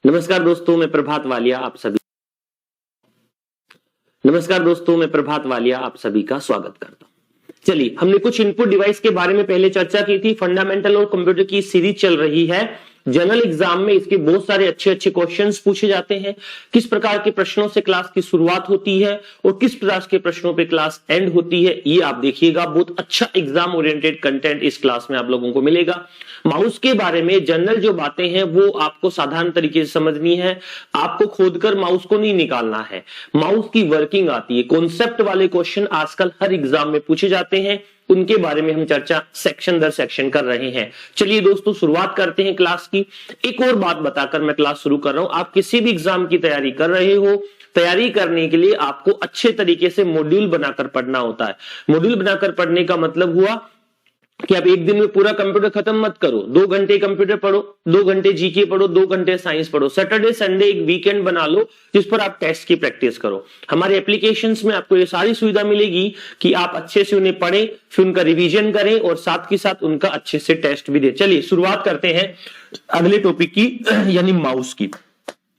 नमस्कार दोस्तों, मैं प्रभात वालिया आप सभी का स्वागत करता हूं। चलिए, हमने कुछ इनपुट डिवाइस के बारे में पहले चर्चा की थी। फंडामेंटल और कंप्यूटर की सीरीज चल रही है। जनरल एग्जाम में इसके बहुत सारे अच्छे अच्छे क्वेश्चंस पूछे जाते हैं। किस प्रकार के प्रश्नों से क्लास की शुरुआत होती है और किस प्रकार के प्रश्नों पे क्लास एंड होती है, ये आप देखिएगा। बहुत अच्छा एग्जाम ओरिएंटेड कंटेंट इस क्लास में आप लोगों को मिलेगा। माउस के बारे में जनरल जो बातें हैं वो आपको साधारण तरीके से समझनी है। आपको खोदकर माउस को नहीं निकालना है। माउस की वर्किंग आती है। कॉन्सेप्ट वाले क्वेश्चन आजकल हर एग्जाम में पूछे जाते हैं, उनके बारे में हम चर्चा सेक्शन दर सेक्शन कर रहे हैं। चलिए दोस्तों, शुरुआत करते हैं क्लास की। एक और बात बताकर मैं क्लास शुरू कर रहा हूं। आप किसी भी एग्जाम की तैयारी कर रहे हो, तैयारी करने के लिए आपको अच्छे तरीके से मॉड्यूल बनाकर पढ़ना होता है। मॉड्यूल बनाकर पढ़ने का मतलब हुआ कि आप एक दिन में पूरा कंप्यूटर खत्म मत करो। 2 घंटे कंप्यूटर पढ़ो, 2 घंटे जीके पढ़ो, 2 घंटे साइंस पढ़ो। सैटरडे संडे एक वीकेंड बना लो जिस पर आप टेस्ट की प्रैक्टिस करो। हमारे एप्लीकेशंस में आपको ये सारी सुविधा मिलेगी कि आप अच्छे से उन्हें पढ़ें, फिर उनका रिवीजन करें और साथ के साथ उनका अच्छे से टेस्ट भी दें। चलिए शुरुआत करते हैं अगले टॉपिक की, यानी माउस की।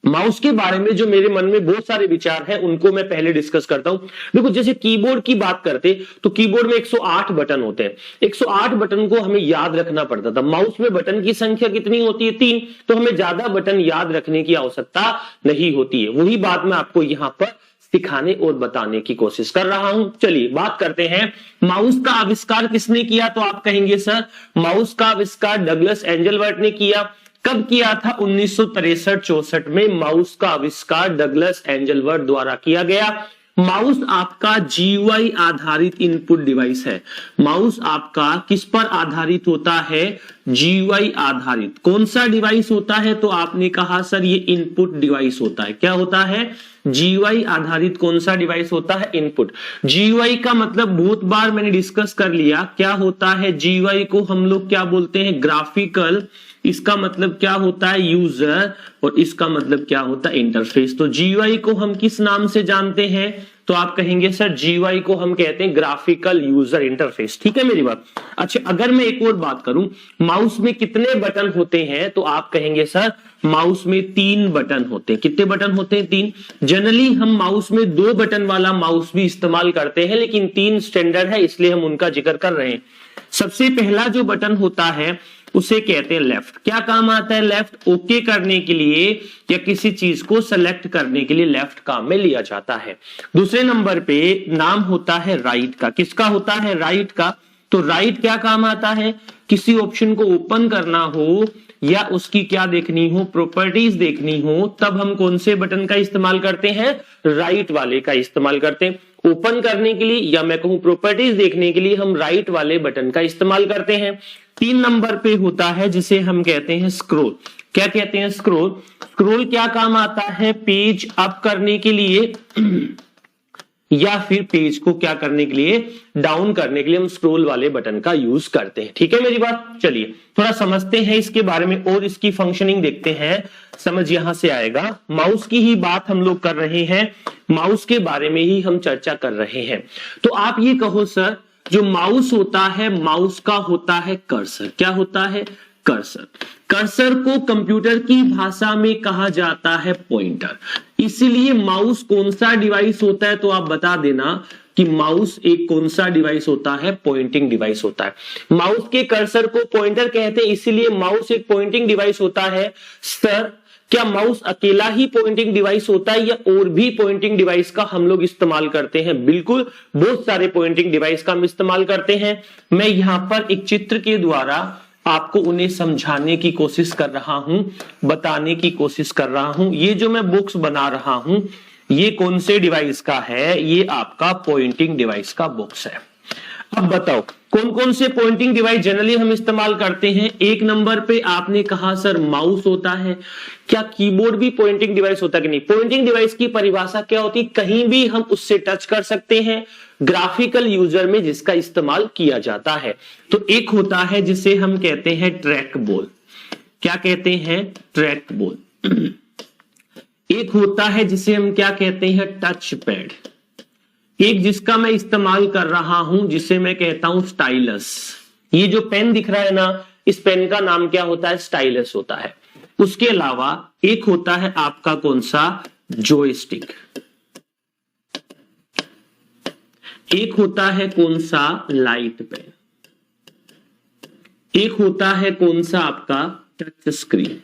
माउस के बारे में जो मेरे मन में बहुत सारे विचार हैं उनको मैं पहले डिस्कस करता हूं। देखो, जैसे कीबोर्ड की बात करते तो कीबोर्ड में 108 बटन होते हैं। 108 बटन को हमें याद रखना पड़ता था। माउस में बटन की संख्या कितनी होती है? 3। तो हमें ज्यादा बटन याद रखने की आवश्यकता नहीं होती है। वही बात मैं आपको यहां पर सिखाने और बताने की कोशिश कर रहा हूं। चलिए बात करते हैं, माउस का आविष्कार किसने किया? तो आप कहेंगे सर, माउस का आविष्कार डगलस एंजलबर्ट ने किया। कब किया था? 1963-64 में माउस का आविष्कार डगलस एंजलबर्ट द्वारा किया गया। माउस आपका जीयूआई आधारित इनपुट डिवाइस है। माउस आपका किस पर आधारित होता है? जीयूआई आधारित। कौन सा डिवाइस होता है? तो आपने कहा सर ये इनपुट डिवाइस होता है। क्या होता है? जीयूआई आधारित कौन सा डिवाइस होता है? इनपुट। जीयूआई का मतलब बहुत बार मैंने डिस्कस कर लिया। क्या होता है? जीयूआई को हम लोग क्या बोलते हैं? ग्राफिकल। इसका मतलब क्या होता है? यूजर। और इसका मतलब क्या होता है? इंटरफेस। तो जीयूआई को हम किस नाम से जानते हैं? तो आप कहेंगे सर जीयूआई को हम कहते हैं ग्राफिकल यूजर इंटरफेस। ठीक है मेरी बात? अच्छा, अगर मैं एक और बात करूं, माउस में कितने बटन होते हैं? तो आप कहेंगे सर माउस में 3 बटन होते हैं। कितने बटन होते हैं? 3। जनरली हम माउस में 2 बटन वाला माउस भी इस्तेमाल करते हैं, लेकिन 3 स्टैंडर्ड है इसलिए हम उनका जिक्र कर रहे हैं। सबसे पहला जो बटन होता है उसे कहते हैं लेफ्ट। क्या काम आता है लेफ्ट? ओके करने के लिए या किसी चीज को सेलेक्ट करने के लिए लेफ्ट काम में लिया जाता है। दूसरे नंबर पे नाम होता है राइट का। किसका होता है? राइट का। तो राइट क्या काम आता है? किसी ऑप्शन को ओपन करना हो या उसकी क्या देखनी हो? प्रॉपर्टीज देखनी हो, तब हम कौन से बटन का इस्तेमाल करते हैं? राइट वाले का इस्तेमाल करते हैं। ओपन करने के लिए या मैं कहूं प्रॉपर्टीज देखने के लिए हम राइट वाले बटन का इस्तेमाल करते हैं। 3 नंबर पे होता है जिसे हम कहते हैं स्क्रॉल। क्या कहते हैं? स्क्रॉल। स्क्रॉल क्या काम आता है? पेज अप करने के लिए या फिर पेज को क्या करने के लिए? डाउन करने के लिए हम स्क्रॉल वाले बटन का यूज करते हैं। ठीक है मेरी बात? चलिए थोड़ा समझते हैं इसके बारे में और इसकी फंक्शनिंग देखते हैं। समझ यहां से आएगा। माउस की ही बात हम लोग कर रहे हैं, माउस के बारे में ही हम चर्चा कर रहे हैं। तो आप ये कहो सर, जो माउस होता है, माउस का होता है कर्सर। क्या होता है? कर्सर। कर्सर को कंप्यूटर की भाषा में कहा जाता है पॉइंटर। इसलिए माउस कौन सा डिवाइस होता है? तो आप बता देना कि माउस एक कौन सा डिवाइस होता है? पॉइंटिंग डिवाइस होता है। माउस के कर्सर को पॉइंटर कहते हैं, इसीलिए माउस एक पॉइंटिंग डिवाइस होता है। सर, क्या माउस अकेला ही पॉइंटिंग डिवाइस होता है या और भी पॉइंटिंग डिवाइस का हम लोग इस्तेमाल करते हैं? बिल्कुल, बहुत सारे पॉइंटिंग डिवाइस का हम इस्तेमाल करते हैं। मैं यहां पर एक चित्र के द्वारा आपको उन्हें समझाने की कोशिश कर रहा हूं, बताने की कोशिश कर रहा हूं। ये जो मैं बॉक्स बना रहा हूं, ये कौन से डिवाइस का है? ये आपका पॉइंटिंग डिवाइस का बॉक्स है। अब बताओ कौन कौन से पॉइंटिंग डिवाइस जनरली हम इस्तेमाल करते हैं? 1 नंबर पे आपने कहा सर माउस होता है। क्या कीबोर्ड भी पॉइंटिंग डिवाइस होता है कि नहीं? पॉइंटिंग डिवाइस की परिभाषा क्या होती है? कहीं भी हम उससे टच कर सकते हैं, ग्राफिकल यूजर में जिसका इस्तेमाल किया जाता है। तो एक होता है जिसे हम कहते हैं ट्रैक बॉल। क्या कहते हैं? Track ball. एक होता है जिसे हम क्या कहते हैं? Touch pad. एक जिसका मैं इस्तेमाल कर रहा हूं जिसे मैं कहता हूं स्टाइलस। ये जो पेन दिख रहा है ना, इस पेन का नाम क्या होता है? स्टाइलस होता है। उसके अलावा एक होता है आपका कौन सा, जॉयस्टिक, एक होता है कौन सा, लाइट पेन, एक होता है कौन सा आपका टच स्क्रीन।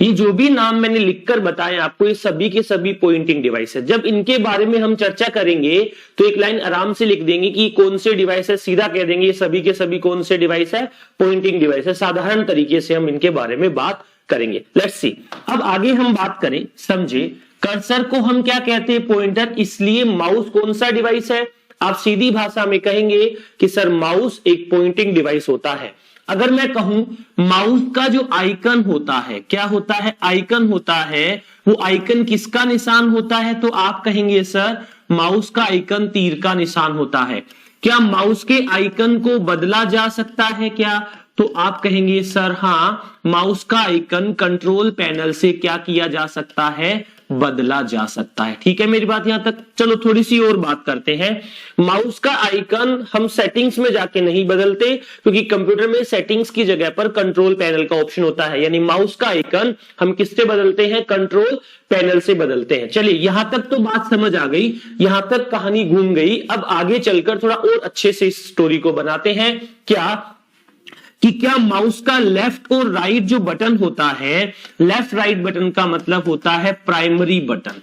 ये जो भी नाम मैंने लिखकर बताए आपको, ये सभी के सभी पॉइंटिंग डिवाइस है। जब इनके बारे में हम चर्चा करेंगे तो एक लाइन आराम से लिख देंगे कि कौन से डिवाइस है, सीधा कह देंगे ये सभी के सभी कौन से डिवाइस है, पॉइंटिंग डिवाइस है। साधारण तरीके से हम इनके बारे में बात करेंगे। लेट्स सी, अब आगे हम बात करें, समझे। कर्सर को हम क्या कहते हैं, पॉइंटर, इसलिए माउस कौन सा डिवाइस है। आप सीधी भाषा में कहेंगे कि सर माउस एक पॉइंटिंग डिवाइस होता है। अगर मैं कहूं माउस का जो आइकन होता है, क्या होता है, आइकन होता है, वो आइकन किसका निशान होता है, तो आप कहेंगे सर माउस का आइकन तीर का निशान होता है। क्या माउस के आइकन को बदला जा सकता है क्या, तो आप कहेंगे सर हाँ, माउस का आइकन कंट्रोल पैनल से क्या किया जा सकता है, बदला जा सकता है। ठीक है मेरी बात यहां तक। चलो थोड़ी सी और बात करते हैं। माउस का आइकन हम सेटिंग्स में जाके नहीं बदलते, क्योंकि कंप्यूटर में सेटिंग्स की जगह पर कंट्रोल पैनल का ऑप्शन होता है। यानी माउस का आइकन हम किससे बदलते हैं, कंट्रोल पैनल से बदलते हैं। चलिए यहां तक तो बात समझ आ गई, यहां तक कहानी घूम गई। अब आगे चलकर थोड़ा और अच्छे से इस स्टोरी को बनाते हैं। क्या माउस का लेफ्ट और राइट जो बटन होता है, लेफ्ट राइट बटन का मतलब होता है प्राइमरी बटन।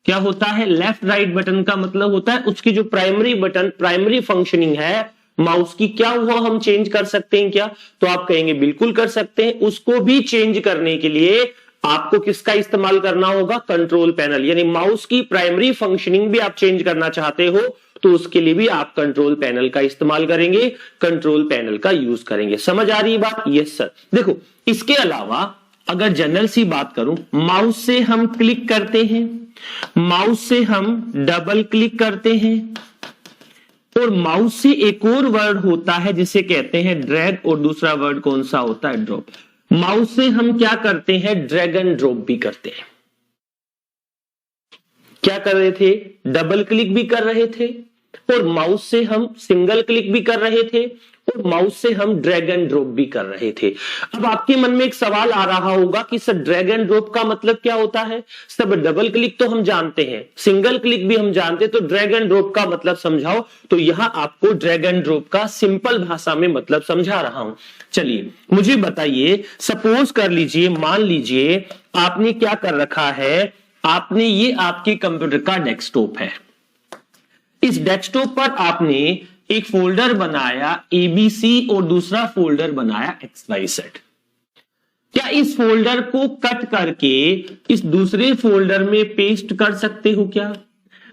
क्या होता है, लेफ्ट राइट बटन का मतलब होता है उसकी जो प्राइमरी बटन, प्राइमरी फंक्शनिंग है माउस की, क्या हुआ हम चेंज कर सकते हैं क्या, तो आप कहेंगे बिल्कुल कर सकते हैं। उसको भी चेंज करने के लिए आपको किसका इस्तेमाल करना होगा, कंट्रोल पैनल। यानी माउस की प्राइमरी फंक्शनिंग भी आप चेंज करना चाहते हो तो उसके लिए भी आप कंट्रोल पैनल का इस्तेमाल करेंगे, कंट्रोल पैनल का यूज करेंगे। समझ आ रही है बात, यस सर। देखो इसके अलावा अगर जनरल सी बात करूं, माउस से हम क्लिक करते हैं, माउस से हम डबल क्लिक करते हैं, और माउस से एक और वर्ड होता है जिसे कहते हैं ड्रैग, और दूसरा वर्ड कौन सा होता है, ड्रॉप। माउस से हम क्या करते हैं, ड्रैग एंड ड्रॉप भी करते हैं। क्या कर रहे थे, डबल क्लिक भी कर रहे थे, और माउस से हम सिंगल क्लिक भी कर रहे थे, और माउस से हम ड्रैग एंड ड्रॉप भी कर रहे थे। अब आपके मन में एक सवाल आ रहा होगा कि सर ड्रैग एंड ड्रॉप का मतलब क्या होता है। सब डबल क्लिक तो हम जानते हैं, सिंगल क्लिक भी हम जानते हैं, तो ड्रैग एंड ड्रॉप का मतलब समझाओ। तो यहां आपको ड्रैग एंड ड्रॉप का सिंपल भाषा में मतलब समझा रहा हूं। चलिए मुझे बताइए, सपोज कर लीजिए, मान लीजिए आपने क्या कर रखा है, आपने ये आपके कंप्यूटर का डेस्कटॉप है। इस डेस्कटॉप पर आपने एक फोल्डर बनाया ABC और दूसरा फोल्डर बनाया XYZ। क्या इस फोल्डर को कट करके इस दूसरे फोल्डर में पेस्ट कर सकते हो क्या,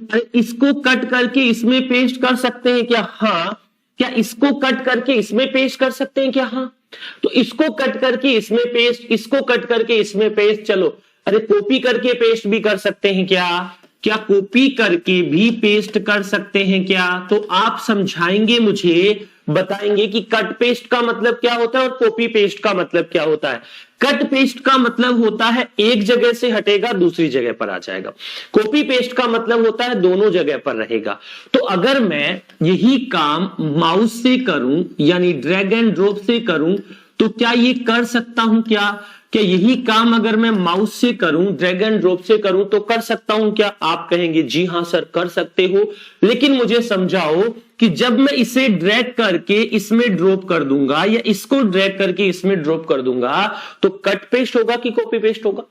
अरे इसको कट करके इसमें पेस्ट कर सकते हैं क्या, हाँ। क्या इसको कट करके इसमें पेस्ट कर सकते हैं क्या, हाँ। तो इसको कट करके इसमें पेस्ट, इसको कट करके इसमें पेस्ट, चलो अरे कॉपी करके पेस्ट भी कर सकते हैं क्या कॉपी करके भी पेस्ट कर सकते हैं क्या। तो आप समझाएंगे मुझे, बताएंगे कि कट पेस्ट का मतलब क्या होता है और कॉपी पेस्ट का मतलब क्या होता है। कट पेस्ट का मतलब होता है एक जगह से हटेगा दूसरी जगह पर आ जाएगा, कॉपी पेस्ट का मतलब होता है दोनों जगह पर रहेगा। तो अगर मैं यही काम माउस से करूं यानी ड्रैग एंड ड्रॉप से करूं तो क्या ये कर सकता हूं क्या यही काम अगर मैं माउस से करूं, ड्रैग एंड ड्रॉप से करूं तो कर सकता हूं क्या। आप कहेंगे जी हां सर कर सकते हो, लेकिन मुझे समझाओ कि जब मैं इसे ड्रैग करके इसमें ड्रॉप कर दूंगा या इसको ड्रैग करके इसमें ड्रॉप कर दूंगा तो कट पेस्ट होगा कि कॉपी पेस्ट होगा।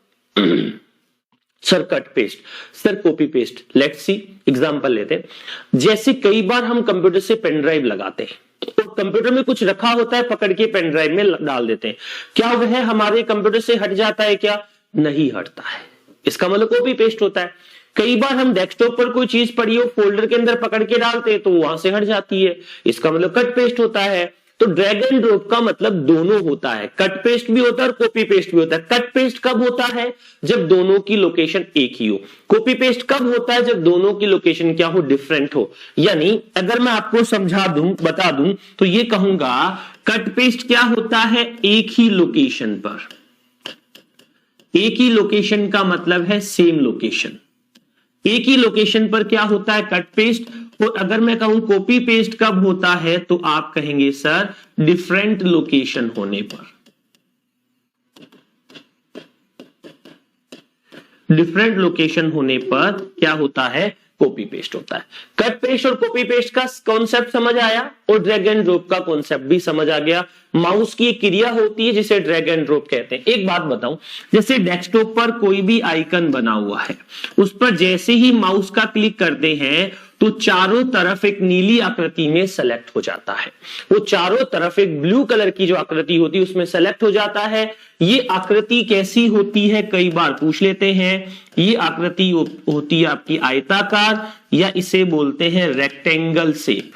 Sir cut paste, sir copy paste. Let's see example लेते हैं। जैसे कई बार हम कंप्यूटर से पेन ड्राइव लगाते हैं तो कंप्यूटर में कुछ रखा होता है, पकड़ के पेन ड्राइव में डाल देते हैं, क्या वह हमारे कंप्यूटर से हट जाता है क्या, नहीं हटता है। इसका मतलब कॉपी पेस्ट होता है। कई बार हम डेस्कटॉप पर कोई चीज पड़ी हो फोल्डर के अंदर पकड़ के डालते हैं तो वहां से हट जाती है, इसका मतलब कट पेस्ट होता है। तो ड्रैग एंड ड्रॉप का मतलब दोनों होता है, कट पेस्ट भी होता है और कॉपी पेस्ट भी होता है। कट पेस्ट कब होता है, जब दोनों की लोकेशन एक ही हो। कॉपी पेस्ट कब होता है, जब दोनों की लोकेशन क्या हो, डिफरेंट हो। यानी अगर मैं आपको समझा दूं, बता दूं तो ये कहूंगा कट पेस्ट क्या होता है, एक ही लोकेशन पर, एक ही लोकेशन का मतलब है सेम लोकेशन। एक ही लोकेशन पर क्या होता है, कट पेस्ट। और अगर मैं कहूं कॉपी पेस्ट कब होता है तो आप कहेंगे सर डिफरेंट लोकेशन होने पर। डिफरेंट लोकेशन होने पर क्या होता है, कॉपी पेस्ट होता है। कट पेस्ट और कॉपी पेस्ट का कॉन्सेप्ट समझ आया और ड्रैग एंड ड्रॉप का कॉन्सेप्ट भी समझ आ गया। माउस की एक क्रिया होती है जिसे ड्रैग एंड ड्रॉप कहते हैं। एक बात बताऊं, जैसे डेस्कटॉप पर कोई भी आइकन बना हुआ है, उस पर जैसे ही माउस का क्लिक करते हैं तो चारों तरफ एक नीली आकृति में सेलेक्ट हो जाता है। वो चारों तरफ एक ब्लू कलर की जो आकृति होती है उसमें सेलेक्ट हो जाता है। ये आकृति कैसी होती है, कई बार पूछ लेते हैं। ये आकृति होती है आपकी आयताकार, या इसे बोलते हैं रेक्टेंगल शेप।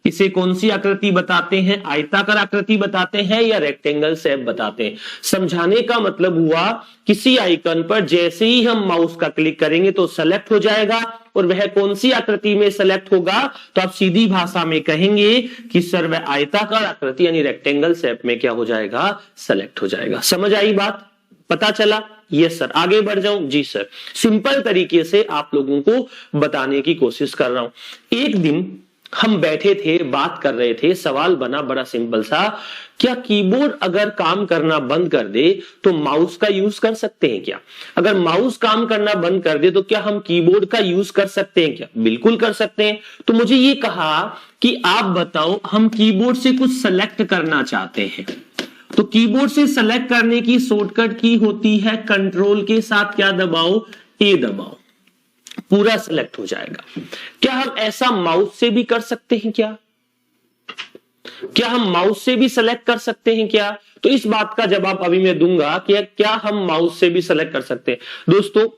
इसे कौन सी आकृति बताते हैं, आयताकार आकृति बताते हैं या रेक्टेंगल शेप बताते हैं। समझाने का मतलब हुआ किसी आइकन पर जैसे ही हम माउस का क्लिक करेंगे तो सेलेक्ट हो जाएगा, और वह कौन सी आकृति में सेलेक्ट होगा, तो आप सीधी भाषा में कहेंगे कि सर वह आयताकार आकृति यानी रेक्टेंगल शेप में क्या हो जाएगा, सेलेक्ट हो जाएगा। समझ आई बात, पता चला? Yes sir. आगे बढ़ जाऊं? जी सर। सिंपल तरीके से आप लोगों को बताने की कोशिश कर रहा हूं। एक दिन हम बैठे थे, बात कर रहे थे, सवाल बना बड़ा सिंपल सा, क्या कीबोर्ड अगर काम करना बंद कर दे तो माउस का यूज कर सकते हैं क्या? अगर माउस काम करना बंद कर दे तो क्या हम कीबोर्ड का यूज कर सकते हैं क्या? बिल्कुल कर सकते हैं। तो मुझे ये कहा कि आप बताओ, हम कीबोर्ड से कुछ सेलेक्ट करना चाहते हैं, तो कीबोर्ड से सेलेक्ट करने की शॉर्टकट की होती है कंट्रोल के साथ क्या दबाओ, ए दबाओ, पूरा सेलेक्ट हो जाएगा। क्या हम ऐसा माउस से भी कर सकते हैं क्या? क्या हम माउस से भी सेलेक्ट कर सकते हैं क्या? तो इस बात का जवाब अभी मैं दूंगा कि क्या हम माउस से भी सेलेक्ट कर सकते हैं। दोस्तों,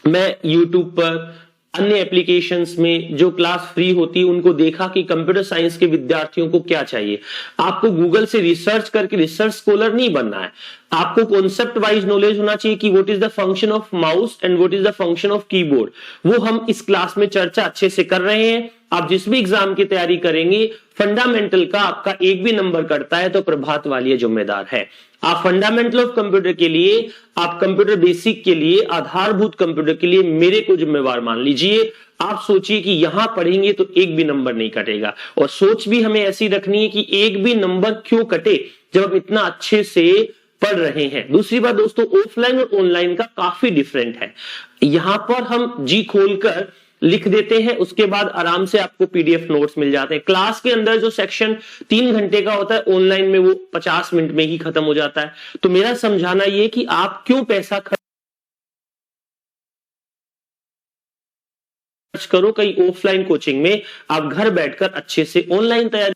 मैं YouTube पर अन्य एप्लीकेशंस में जो क्लास फ्री होती है उनको देखा कि कंप्यूटर साइंस के विद्यार्थियों को क्या चाहिए। आपको गूगल से रिसर्च करके रिसर्च स्कॉलर नहीं बनना है, आपको कॉन्सेप्ट वाइज नॉलेज होना चाहिए कि what is the function of mouse and what is the function of keyboard. वो हम इस क्लास में चर्चा अच्छे से कर रहे हैं। आप जिस भी एग्जाम की तैयारी करेंगे, फंडामेंटल का आपका एक भी नंबर कटता है तो प्रभात वाली जिम्मेदार है। आप फंडामेंटल ऑफ कंप्यूटर के लिए, आप कंप्यूटर बेसिक के लिए, आधारभूत कंप्यूटर के लिए मेरे को जिम्मेवार मान लीजिए। आप सोचिए कि यहां पढ़ेंगे तो एक भी नंबर नहीं कटेगा, और सोच भी हमें ऐसी रखनी है कि एक भी नंबर क्यों कटे जब हम इतना अच्छे से पढ़ रहे हैं। दूसरी बात दोस्तों, ऑफलाइन और ऑनलाइन का काफी डिफरेंट है। यहां पर हम जी खोलकर लिख देते हैं, उसके बाद आराम से आपको पीडीएफ नोट्स मिल जाते हैं। क्लास के अंदर जो सेक्शन 3 घंटे का होता है, ऑनलाइन में वो 50 मिनट में ही खत्म हो जाता है। तो मेरा समझाना ये कि आप क्यों पैसा खर्च करो कहीं ऑफलाइन कोचिंग में, आप घर बैठकर अच्छे से ऑनलाइन तैयारी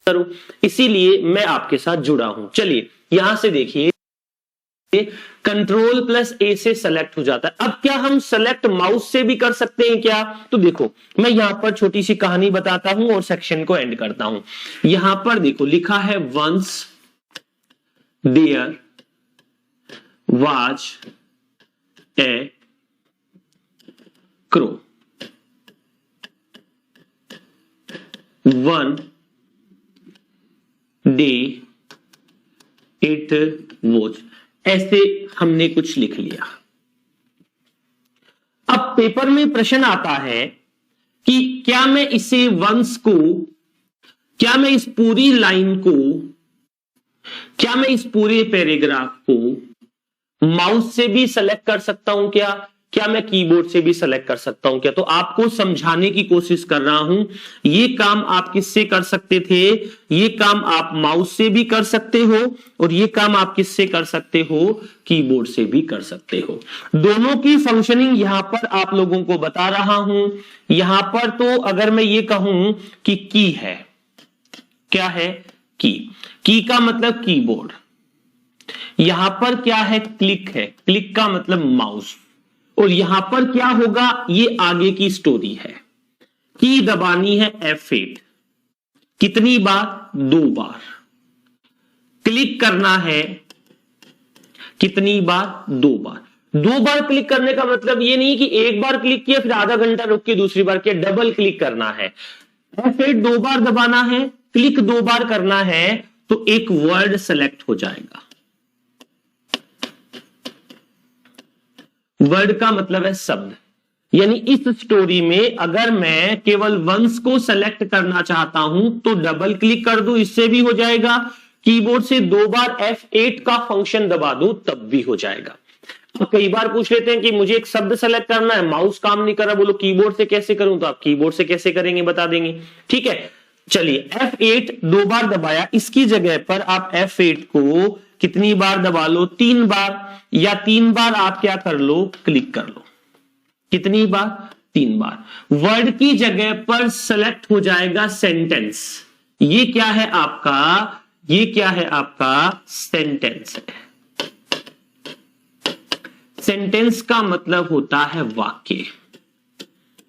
करो। इसीलिए मैं आपके साथ जुड़ा हूं। चलिए यहां से देखिए, कंट्रोल प्लस ए से सेलेक्ट हो जाता है। अब क्या हम सेलेक्ट माउस से भी कर सकते हैं क्या? तो देखो, मैं यहां पर छोटी सी कहानी बताता हूं और सेक्शन को एंड करता हूं। यहां पर देखो लिखा है, once there was a crow, one day it was. ऐसे हमने कुछ लिख लिया। अब पेपर में प्रश्न आता है कि क्या मैं इसे वंस को, क्या मैं इस पूरी लाइन को, क्या मैं इस पूरे पैराग्राफ को माउस से भी सेलेक्ट कर सकता हूं क्या मैं कीबोर्ड से भी सेलेक्ट कर सकता हूं क्या? तो आपको समझाने की कोशिश कर रहा हूं। ये काम आप किससे कर सकते थे? ये काम आप माउस से भी कर सकते हो, और ये काम आप किससे कर सकते हो? कीबोर्ड से भी कर सकते हो। दोनों की फंक्शनिंग यहां पर आप लोगों को बता रहा हूं। यहां पर तो अगर मैं ये कहूं कि की है, क्या है? की का मतलब कीबोर्ड। यहां पर क्या है? क्लिक है, क्लिक का मतलब माउस। और यहां पर क्या होगा, ये आगे की स्टोरी है। की दबानी है F8, कितनी बार? 2 बार। क्लिक करना है कितनी बार? 2 बार। 2 बार क्लिक करने का मतलब ये नहीं कि एक बार क्लिक किया फिर आधा घंटा रुक के दूसरी बार किया, डबल क्लिक करना है। F8 2 बार दबाना है, क्लिक 2 बार करना है, तो एक वर्ड सेलेक्ट हो जाएगा। वर्ड का मतलब है शब्द। यानी इस स्टोरी में अगर मैं केवल वंस को सेलेक्ट करना चाहता हूं तो डबल क्लिक कर दूं, इससे भी हो जाएगा। कीबोर्ड से 2 बार F8 का फंक्शन दबा दूं तब भी हो जाएगा। अब कई बार पूछ लेते हैं कि मुझे एक शब्द सेलेक्ट करना है, माउस काम नहीं कर रहा, बोलो कीबोर्ड से कैसे करूं, तो आप कीबोर्ड से कैसे करेंगे बता देंगे। ठीक है, चलिए F8 2 बार दबाया, इसकी जगह पर आप F8 को कितनी बार दबा लो, 3 बार, या 3 बार आप क्या कर लो, क्लिक कर लो। कितनी बार, 3 बार। वर्ड की जगह पर सेलेक्ट हो जाएगा सेंटेंस। ये क्या है आपका, ये क्या है आपका, सेंटेंस है। सेंटेंस का मतलब होता है वाक्य।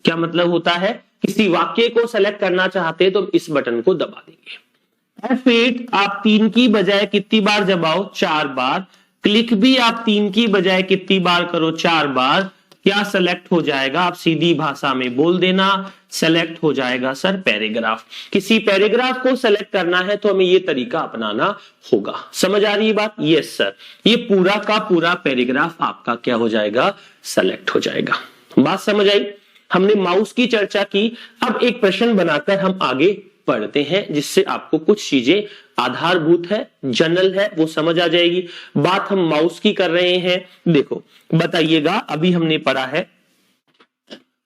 क्या मतलब होता है, किसी वाक्य को सेलेक्ट करना चाहते हैं तो इस बटन को दबा देंगे। F8 आप 3 की बजाय कितनी बार दबाओ, 4 बार। क्लिक भी आप 3 की बजाय कितनी बार करो, 4 बार। क्या सेलेक्ट हो जाएगा, आप सीधी भाषा में बोल देना, सेलेक्ट हो जाएगा सर पैराग्राफ। किसी पैराग्राफ को सेलेक्ट करना है तो हमें ये तरीका अपनाना होगा। समझ आ रही है बात? यस सर, ये पूरा का पूरा पैराग्राफ आपका क्या हो जाएगा, सेलेक्ट हो जाएगा। बात समझ आई? हमने माउस की चर्चा की। अब एक प्रश्न बनाकर हम आगे पढ़ते हैं जिससे आपको कुछ चीजें आधारभूत है, जनरल है, वो समझ आ जाएगी। बात हम माउस की कर रहे हैं। देखो बताइएगा, अभी हमने पढ़ा है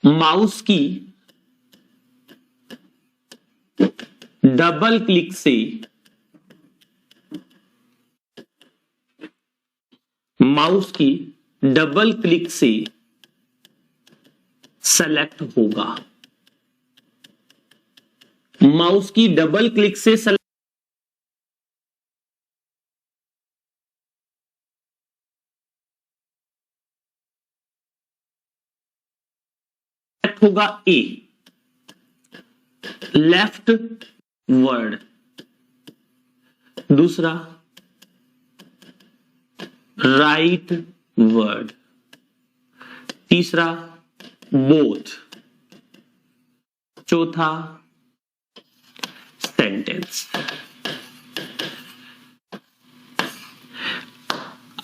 माउस की डबल क्लिक से, माउस की डबल क्लिक से सेलेक्ट होगा। माउस की डबल क्लिक से सेलेक्ट होगा ए, लेफ्ट वर्ड। दूसरा राइट वर्ड। तीसरा बोथ। चौथा सेंटेंस।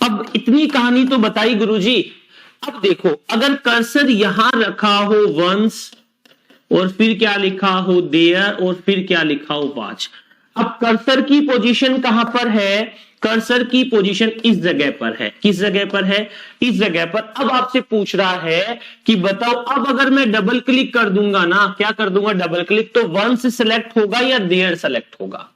अब इतनी कहानी तो बताई गुरुजी। अब देखो, अगर कर्सर यहां रखा हो वंस, और फिर क्या लिखा हो देयर, और फिर क्या लिखा हो वाच। अब कर्सर की पोजीशन कहां पर है, कर्सर की पोजीशन इस जगह पर है। किस जगह पर है, इस जगह पर। अब आपसे पूछ रहा है कि बताओ, अब अगर मैं डबल क्लिक कर दूंगा ना, क्या कर दूंगा, डबल क्लिक, तो वंस सेलेक्ट होगा या देयर सेलेक्ट होगा,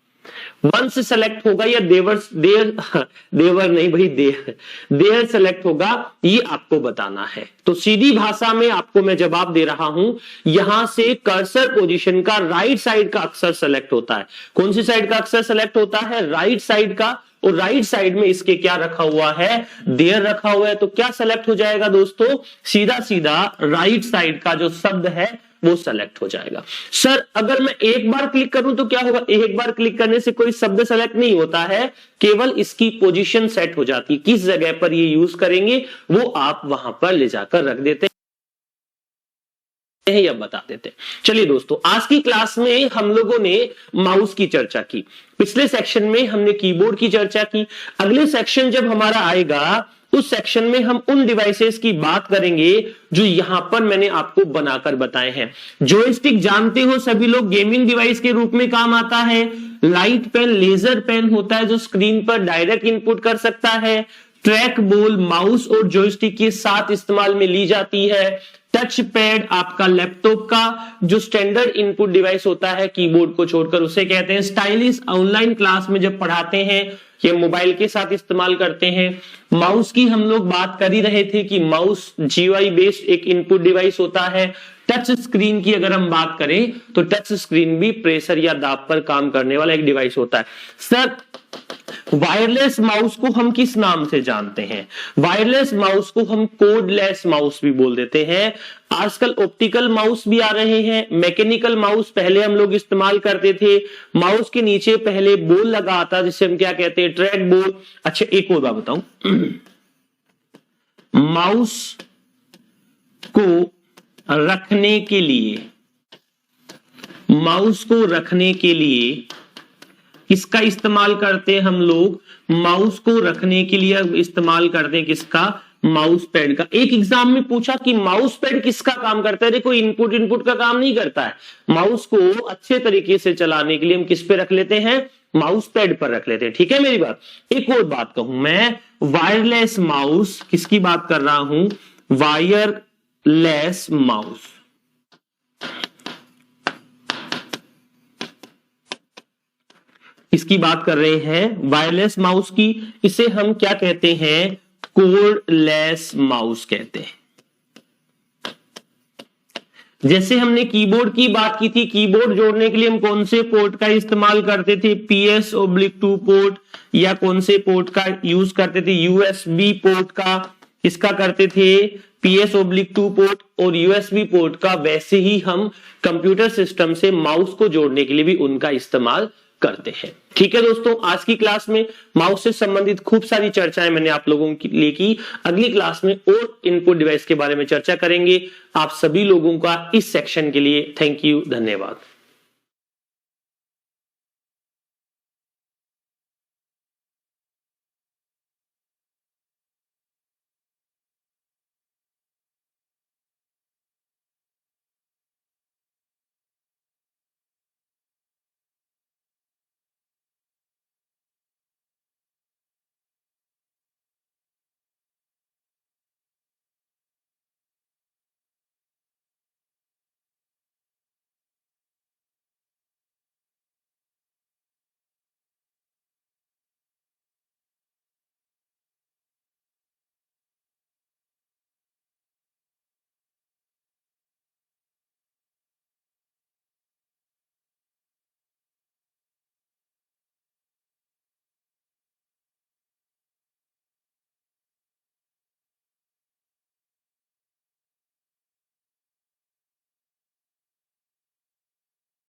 वंस सेलेक्ट होगा या देवर नहीं भाई, देयर सेलेक्ट होगा, ये आपको बताना है। तो सीधी भाषा में आपको मैं जवाब दे रहा हूं, यहां से कर्सर पोजीशन का राइट साइड का अक्षर सेलेक्ट होता है। कौन सी साइड का अक्षर सेलेक्ट होता है, राइट साइड का। और राइट साइड में इसके क्या रखा हुआ है, देयर रखा हुआ है। तो क्या सेलेक्ट हो जाएगा दोस्तों, सीधा सीधा राइट साइड का जो शब्द है वो सेलेक्ट हो जाएगा। सर अगर मैं एक बार क्लिक करूं तो क्या होगा, एक बार क्लिक करने से कोई शब्द सेलेक्ट नहीं होता है, केवल इसकी पोजीशन सेट हो जाती है। किस जगह पर ये यूज करेंगे वो आप वहां पर ले जाकर रख देते हैं या बता देते हैं। चलिए दोस्तों, आज की क्लास में हम लोगों ने माउस की चर्चा की, पिछले सेक्शन में हमने कीबोर्ड की चर्चा की। अगले सेक्शन जब हमारा आएगा उस सेक्शन में हम उन डिवाइसेस की बात करेंगे जो यहां पर मैंने आपको बनाकर बताए हैं। जॉयस्टिक जानते हो सभी लोग, गेमिंग डिवाइस के रूप में काम आता है। लाइट पेन, लेजर पेन होता है जो स्क्रीन पर डायरेक्ट इनपुट कर सकता है। ट्रैक बॉल माउस और जॉयस्टिक के साथ इस्तेमाल में ली जाती है। टच पैड आपका लैपटॉप का जो स्टैंडर्ड इनपुट डिवाइस होता है कीबोर्ड को छोड़कर, उसे कहते हैं स्टाइलिश। ऑनलाइन क्लास में जब पढ़ाते हैं ये मोबाइल के साथ इस्तेमाल करते हैं। माउस की हम लोग बात कर ही रहे थे कि माउस जीयूआई बेस्ड एक इनपुट डिवाइस होता है। टच स्क्रीन की अगर हम बात करें तो टच स्क्रीन भी प्रेशर या दाब पर काम करने वाला एक डिवाइस होता है। सर वायरलेस माउस को हम किस नाम से जानते हैं, वायरलेस माउस को हम कोडलेस माउस भी बोल देते हैं। आजकल ऑप्टिकल माउस भी आ रहे हैं। मैकेनिकल माउस पहले हम लोग इस्तेमाल करते थे, माउस के नीचे पहले बॉल लगा आता जिसे हम क्या कहते हैं, ट्रैक बॉल। अच्छा एक और बात बताऊं, माउस को रखने के लिए, माउस को रखने के लिए किसका इस्तेमाल करते हैं हम लोग, माउस को रखने के लिए इस्तेमाल करते हैं किसका, माउस पैड का। एक एग्जाम में पूछा कि माउस पैड किसका काम करता है। देखो इनपुट का काम नहीं करता है। माउस को अच्छे तरीके से चलाने के लिए हम किस पे रख लेते हैं, माउस पैड पर रख लेते हैं। ठीक है मेरी बात। एक और बात कहूं मैं, वायरलेस माउस, किसकी बात कर रहा हूं, वायरलेस माउस। इसकी बात कर रहे हैं वायरलेस माउस की। इसे हम क्या कहते हैं, कोर्डलेस माउस कहते हैं। जैसे हमने कीबोर्ड की बात की थी, कीबोर्ड जोड़ने के लिए हम कौन से पोर्ट का इस्तेमाल करते थे, PS/2 पोर्ट, या कौन से पोर्ट का यूज करते थे, USB पोर्ट का। इसका करते थे PS/2 पोर्ट और USB पोर्ट का। वैसे ही हम कंप्यूटर सिस्टम से माउस को जोड़ने के लिए भी उनका इस्तेमाल करते हैं। ठीक है दोस्तों, आज की क्लास में माउस से संबंधित खूब सारी चर्चाएं मैंने आप लोगों के लिए की। अगली क्लास में और इनपुट डिवाइस के बारे में चर्चा करेंगे। आप सभी लोगों का इस सेक्शन के लिए थैंक यू, धन्यवाद।